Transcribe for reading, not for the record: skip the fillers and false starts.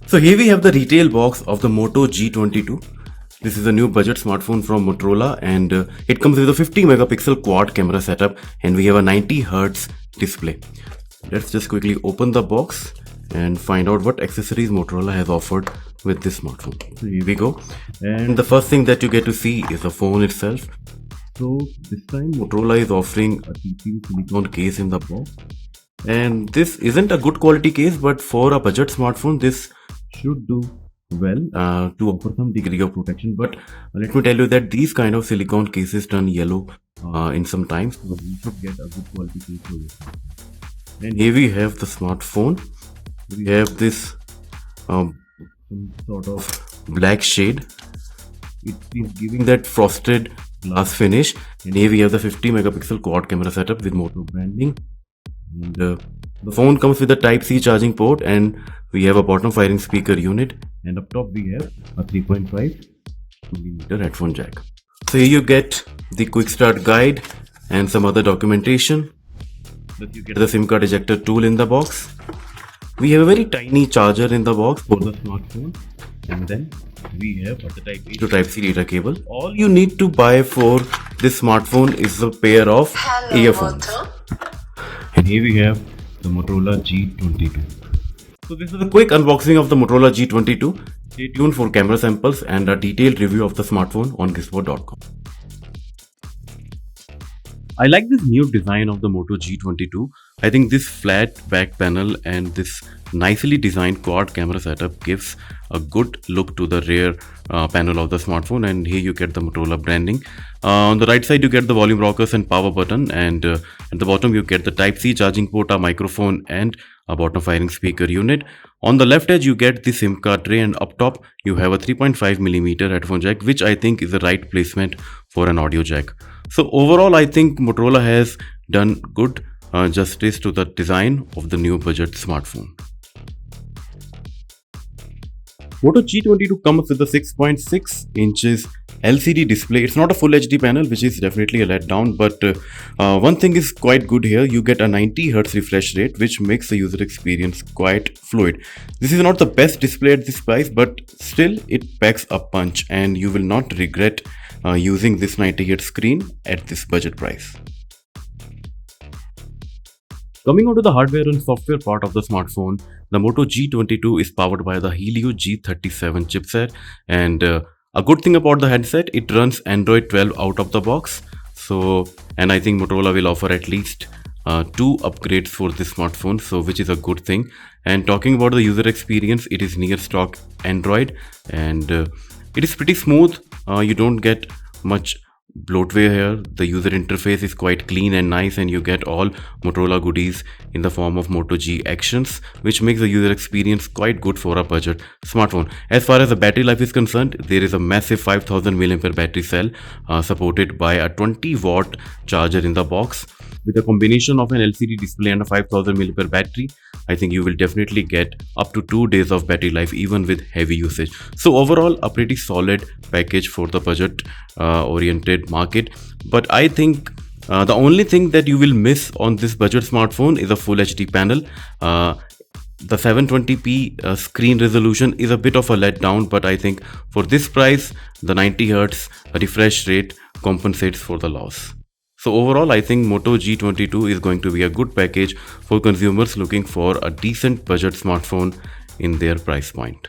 So here we have the retail box of the Moto G22. This is a new budget smartphone from Motorola, and it comes with a 50 megapixel quad camera setup, and we have a 90 Hz display. Let's just quickly open the box and find out what accessories Motorola has offered with this smartphone. So here we go, and the first thing that you get to see is the phone itself. So this time Motorola is offering a TPU silicone case in the box, and this isn't a good quality case, but for a budget smartphone this should do well to offer some degree of protection. But let me tell you that these kind of silicone cases turn yellow in some times, so you should get a good quality case for this. And here we have the smartphone. We have this some sort of black shade. It is giving that frosted glass finish, and here we have the 50 megapixel quad camera setup with Moto branding. And the phone comes with a Type-C charging port, and we have a bottom firing speaker unit, and up top we have a 3.5mm headphone jack. So here you get the quick start guide and some other documentation. You get the SIM card ejector tool in the box. We have a very tiny charger in the box for the smartphone, and then we have the Type-A to Type-C data cable. All you need to buy for this smartphone is a pair of earphones. And here we have the Motorola G22. So this is a quick unboxing of the Motorola G22. Stay tuned for camera samples and a detailed review of the smartphone on gizmo.com. I like this new design of the Moto G22. I think this flat back panel and this nicely designed quad camera setup gives a good look to the rear panel of the smartphone, and here you get the Motorola branding. On the right side you get the volume rockers and power button, and at the bottom you get the Type-C charging port, a microphone and a bottom firing speaker unit. On the left edge you get the SIM card tray, and up top you have a 3.5mm headphone jack, which I think is the right placement for an audio jack. So overall I think Motorola has done good justice to the design of the new budget smartphone. Moto G22 comes with a 6.6 inches LCD display. It's not a full HD panel, which is definitely a letdown, but one thing is quite good here. You get a 90 Hz refresh rate, which makes the user experience quite fluid. This is not the best display at this price, but still it packs a punch, and you will not regret using this 90 Hz screen at this budget price. Coming on to the hardware and software part of the smartphone, the Moto G22 is powered by the Helio G37 chipset, and a good thing about the headset, it runs Android 12 out of the box. And I think Motorola will offer at least 2 upgrades for this smartphone, which is a good thing. And talking about the user experience, it is near stock Android, and it is pretty smooth. You don't get much bloatware here. The user interface is quite clean and nice, and you get all Motorola goodies in the form of Moto G actions, which makes the user experience quite good for a budget smartphone. As far as the battery life is concerned, there is a massive 5000 mAh battery cell supported by a 20-watt charger in the box. With a combination of an LCD display and a 5000 mAh battery, I think you will definitely get up to 2 days of battery life even with heavy usage. So overall, a pretty solid package for the budget oriented market. But I think the only thing that you will miss on this budget smartphone is a full HD panel. The 720p screen resolution is a bit of a letdown, but I think for this price, the 90 Hz refresh rate compensates for the loss. So overall, I think Moto G22 is going to be a good package for consumers looking for a decent budget smartphone in their price point.